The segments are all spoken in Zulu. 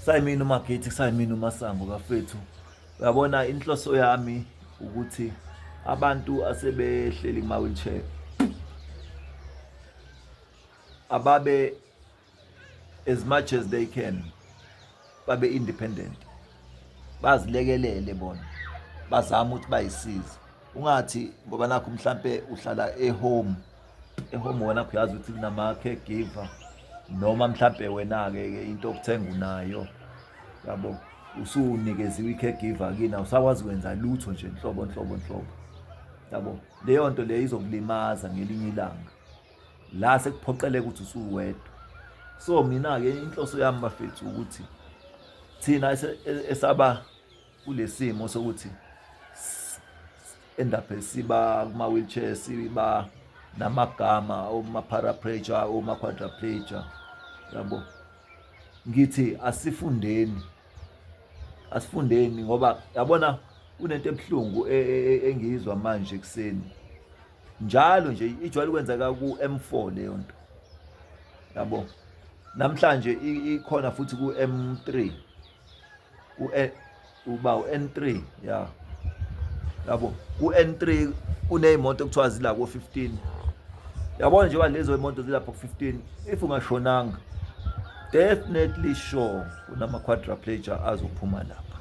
Sayimina uMagithi, sayimina uMasango kafethu. Uyabona inhloso yami ukuthi abantu asebehleli kuma-wheelchair ababe as much as they can babe independent. Bazilekelele bona. Bazama ukuthi bayisize. Ungathi ngoba nakho mhlambe uhlala ehome wena uyazi ukuthi kunama caregiver noma mhlambe wena ke into okuthenga unayo. Yabo usunikeziwe i-caregiver kini awusakwazi ukwenza lutho nje nhlobo. Yabo leyo nto leyo izokulimaza ngelinye ilanga la sekuphoqeleka ukuthi usuwedwa. So mina ke inhloso yami bafethu ukuthi thina esaba kulesimo sokuthi end up siba kuma wheelchair siba namagama oma paraplegia oma quadriplegia. Yabo ngithi asifundeni ngoba yabona kunento ebhlungu engizwa manje ekseni njalo nje ijwayele ukwenzeka ku M4 leyo nto. Yabo namhlanje ikhona futhi ku M3 uba u-N3 ya. Yabo ku N3 kuneyimoto ekuthiwa zila ku 15. Yabona nje lezo imoto zilapha ku 15 if ungashonanga definitely sure kunama quadriplegia azophuma lapha.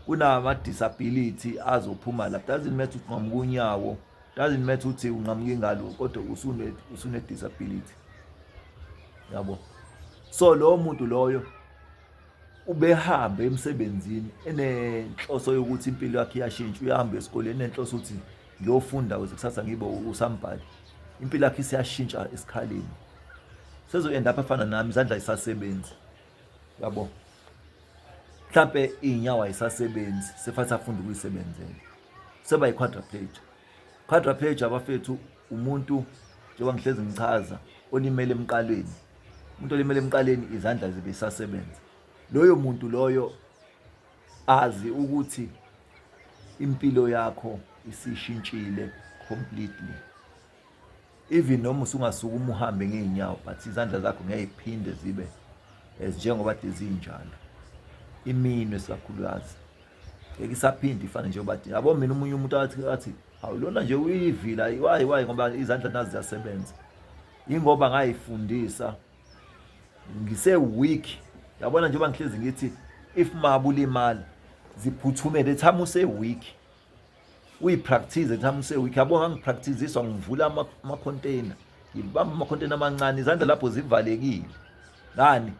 Kunama disability azophuma lapha. Doesn't matter ukuthi ungamuka unyawo, doesn't matter ukuthi ungamuka ingalo kodwa usune disability. Yabo. So lo muntu loyo ubehambe emsebenzini enenhloso yokuthi impilo yakhe iyashintsha. Uyahamba esikoleni enenhloso ukuthi ngiyofunda ukuze kusasa ngibe usambhali. Impilo yakhe isiyashintsha esikhaleni. Sezoenda apha afana nami izandla isasebenzi. Yabo. Mhlambe inyawo ayisasebenzi sefathi afunda ukuyisebenzela. Seba yi-quadriplegia. Quadriplegia abafethu umuntu njengoba ngihlezi ngichaza olimele emqalweni. Umuntu olimele emqalweni izandla zibe isasebenza. Loyo muntu loyo azi ukuthi impilo yakho isishintshile completely. Even noma usungasuka uhambe ngeenyawo but izandla zakho ngiyayiphinde zibe njengoba zinjalo. Iminwe sikakhulukazi ngeke isaphinde ifane njengoba yabo mina umunye umuntu athi awulona nje uyivila why ngoba izandla nazi ziyasebenza. Ingoba ngayifundisa ngise weak. Yabona njengoba ngihlezi ngithi if mabulimali ziphuthume the time use weak uyipractice the time use weak. Yabona ngipracticeiswa ngivula ama container ngibamba ama container amancane izandla lapho zivalekile. Ngani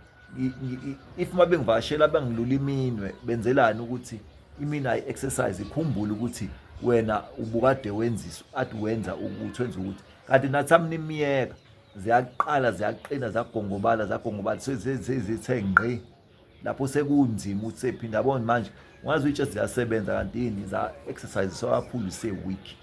if mabe ngivashela bangilula iminwe benzelani ukuthi imina ayi exercise ikhumbule ukuthi wena ubukade wenziswa athi wenza ukuthi wenza ukuthi kanti nathamni imiyeka ziyaqala ziyaqina zagongobala sezithe ngqi lapho sekunzima ukuthi sephinda. Yabona manje ungazi ukuthi ziyasebenza kanti yini za exercise so kakhulu se weak.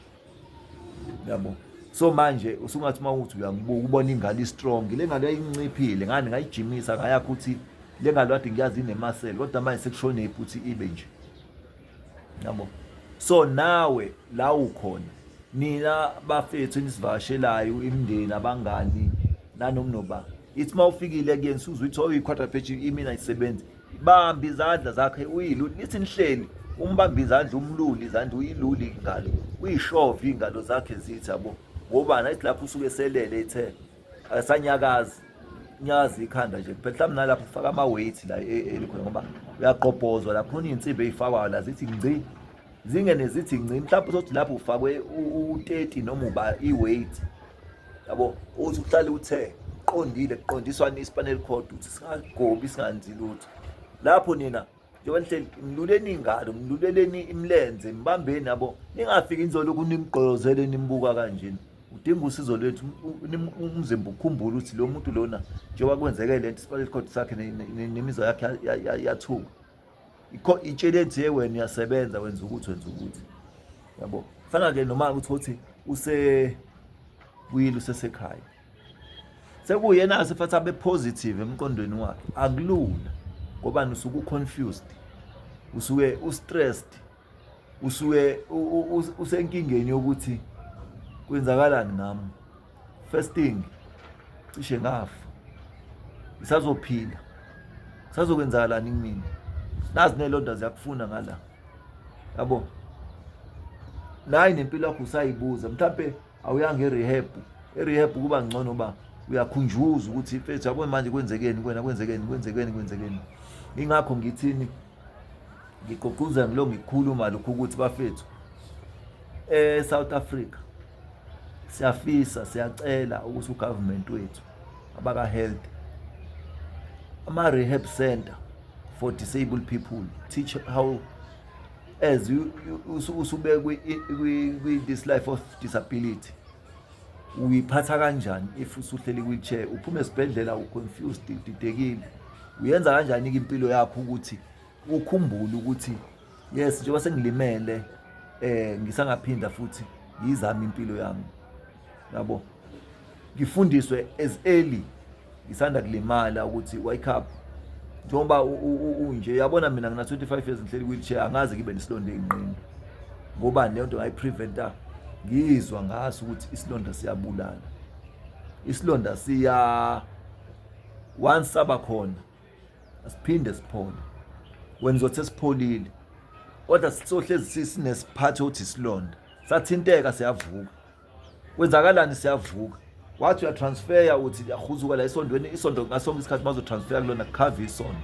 Yabo so manje usungathi mawuthi uyangibuka ubona ingalo strong le ngalo yayinciphile ngani ngayijimisa ngayakho ukuthi le ngalo kade ngiyazi inemuscle kodwa manje sekushone iphuthu ibe nje. Yabo so nawe la ukhona nina bafethu enisivashelayo imindeni abangani nanomnoba ithi mawufikile kuyena usuzwe ukuthi oyi-quadriplegia imina ayisebenzi bamba izandla zakhe uyilule lithi nihleli umbamba izandla umluli izandla uyiluli ingalo uyishove ingalo zakhe zithi yabo ngoba nathi lapho usuke eselele ethe akasanyakazi nyazi ikhanda nje kuphela mhlawumbe nalapho ufaka ama-weight la elikhona ngoba uyaqobhozwa lapho kuney'nsimbi ey'fakwayo la zithi ngci zingene zithi ngci mhlawumbe uzothi lapho ufakwe u-30 noma uba i-weight. Yabo uthi uhlale uthe qondile kuqondiswa ni-spinal cord ukuthi singagobi singanzi lutho lapho nina njengoba nihleli mluleni ingalo mluleleni imlenze mbambeni. Yabo ningafiki nizolokhu nimgqolozele nimbuka kanjeni udinga usizo lwethu umzimba ukukhumbula ukuthi lo muntu lona njengoba kwenzeke lento spinal cord sakhe nemizwa yakhe yathuka itshelenzi wena uyasebenza wenza ukuthi. Yabo fana ke noma ukuthi usesekhaya sekuyena sefathi abe positive emqondweni wakhe akulula ngoba usuke uconfused usuke ustressed usuke usenkingeni yokuthi kwenzakalani ngami. First thing cishe ngafa isazophila Sazokwenzakalani kumina? Nazi nelonda ziyakufuna ngala. Yabo. Nayi nempilo yakho usayibuza. Mhlawumbe awuyanga e-rehab. E-rehab kuba ngcono ba uyakhunjuza ukuthi mfethu yabo manje kwenzekeni kuwena kwenzekeni. Ingakho ngithini ngigqugquza ngilo ngikhuluma lokhu ukuthi bafethu South Africa siyafisa siyacela ukuthi ugovernment wethu abaka health ama rehab center for disabled people teach how as usube kwi this life of disability uyiphatha kanjani if usuhleli wheelchair uphume esibhedlela uconfused udidekile uyenza kanjani impilo yakho ukuthi ukhumbule ukuthi yes njengoba sengilimele ngisangaphinda futhi ngizama impilo yami yabo ngifundiswe as early ngisanda kulimala ukuthi wake up njengoba unje yabona mina ngina 25 years ngihleli wheelchair angaze ngibe nesilonda enqini ngoba leyo nto ngayipreventa ngizwa ngaso ukuthi isilonda siyabulala isilonda once saba khona asiphinde siphole when uzothe sipholile kodwa sizohlezi sinesiphatho uthi isilonda sathinteka siyavuka kwenzakalani siyavuka wathi uya transfer uthi yahuzuka la isondweni isondo ngasonke isikhathi bazo transfer kulona cover isondo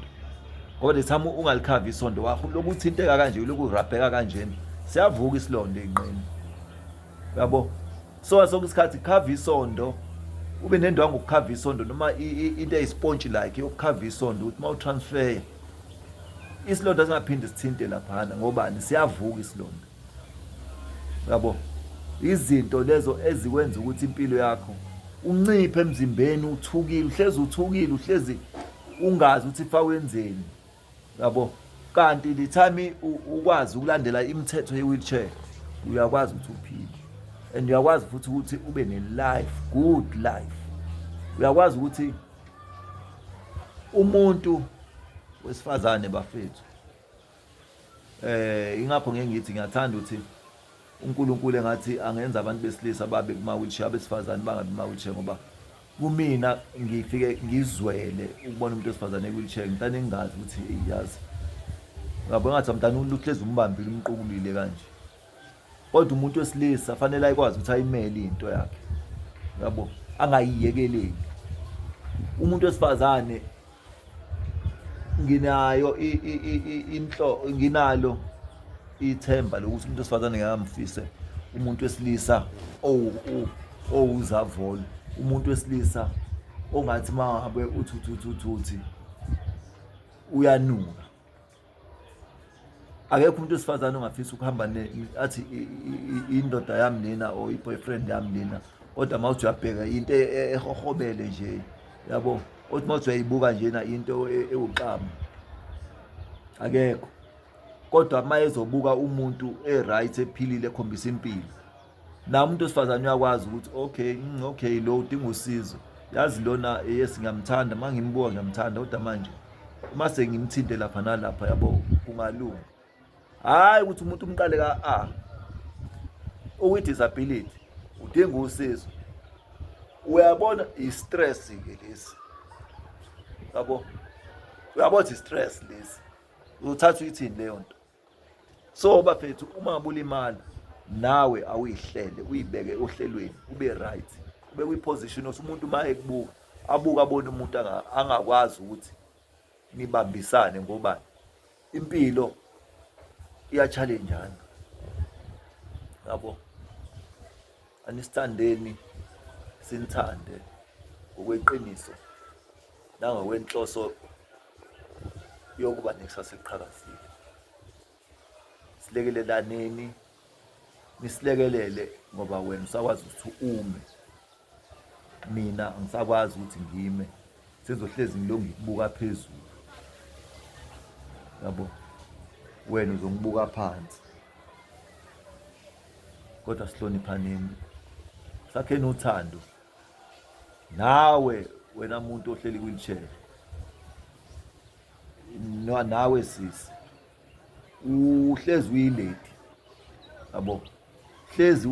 ngoba lethama ungalikhava isondo wakho lokuthinteka kanje lokurabheka kanjena siyavuka isilonda enqini yabo so sonke isikhathi cover isondo ube nendwangu ukukhava isondo noma into eyisponge like yokukhava isondo uthi mawu transfer isilonda singaphinde sithinte laphana ngoba siyavuka isilonda yabo izinto lezo ezikwenza ukuthi impilo yakho unciphe emzimbeni uthukile uhlezi ungazi ukuthi fa wenzeni yabo kanti lithami ukwazi ukulandela imithetho ye-wheelchair uyakwazi ukuthi uphile and uyakwazi futhi ukuthi ube ne-life good life uyakwazi ukuthi umuntu wesifazane bafethu ingakho ngeke ngithi ngiyathanda ukuthi uNkulunkulu engathi angenza abantu besilisa babe kuma-wheelchair abesifazane bangabi kuma-wheelchair ngoba kumina ngifike ngizwele ukubona umuntu wesifazane e-wheelchair ngitane ngingazi ukuthi yazi ngabo ngathi mntana uhlezi umbambile umqukulile kanje kodwa umuntu wesilisa fanele ayikwazi ukuthi ayimele into yakhe yabo angayiyekeleli umuntu wesifazane nginalo ithemba lokuthi umuntu wesifazane ngiyakamfise umuntu wesilisa owuzavolo umuntu wesilisa ongathi mangabe uthi uyanuka akekho umuntu wesifazane ongafisa ukuhamba athi indoda yami lena or i-boyfriend yami lena kodwa mawuthi uyabheka into ehohobele nje yabo othi mawuthi uyayibuka njena into ewuqama akekho kodwa uma ezobuka umuntu e-right ephilile ekhombisa impilo na umuntu wesifazane uyakwazi ukuthi okay lo udinga usizo yazi lona yes ngiyamthanda mangimbuka ngiyamthanda kodwa manje uma sengimthinte lapha nalapha yabo kungalunga hayi ukuthi umuntu umqale ka disability udinga usizo uyabona i-stress ke lesi yabo uyabona i-stress lesi uthatha uyithini leyo nto so bafethu uma ngabulimala nawe awuyihlele uyibeke ohlelweni ube right ube kwi-position othi umuntu uma ekubuka abuka abone umuntu angakwazi ukuthi nibambisane ngoba impilo iya-challengeana yabo anisithandeni sinithande ngokweqiniso nangokwenhloso yokuba nekusasa eliqhakazile silekelelane nisilekelele ngoba wena usakwazi ukuthi ume mina ngisakwazi ukuthi ngime sizohlezi ngilonge ngikubuka phezulu yabo wena uzongibuka phansi kodwa sihloniphaneni sakhe nothando nawe wena muntu ohleli wheelchair nawe sisi uhlezi uyilady yabo hlezi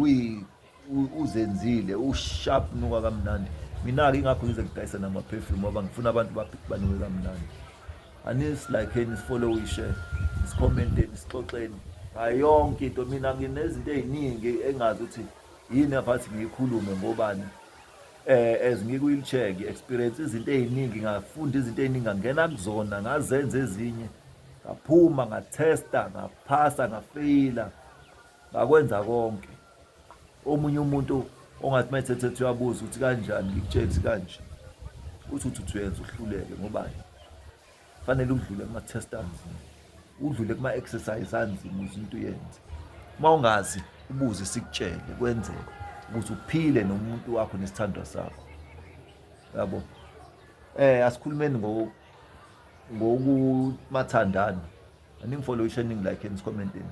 uzenzile usharp nuka kamnandi mina ke ingakho ngize ngidayisa nama perfume ngoba ngifuna abantu banuke kamnandi anisilike sifollow ishare sikhomenteni sixoxeni ngayo yonke into. Mina nginezinto ey'ningi engazi ukuthi yini afathi ngiyikhulume ngobani as ngiku-wheelchair ngi-experience izinto ey'ningi, ngafunda izinto ey'ningi, ngangena kuzona ngazenza ezinye, ngaphuma ngathesta, ngaphasa, ngafeyila, ngakwenza konke. Omunye umuntu ongathi uma ethethe uyabuza ukuthi kanjani, ngikutshele ukuthi kanje, uthi uyenza uhluleke ngobani? Kufanele udlule kuma-test anzima, udlule kuma-exercise anzima ukuze into uyenze. Uma ungazi ubuze sikutshele kwenzeke ukuthi uphile nomuntu wakho nesithandwa sakho, yabo. Asikhulumeni ngokumathandana, aningifollowishe, ningilike, nisikhomenteni.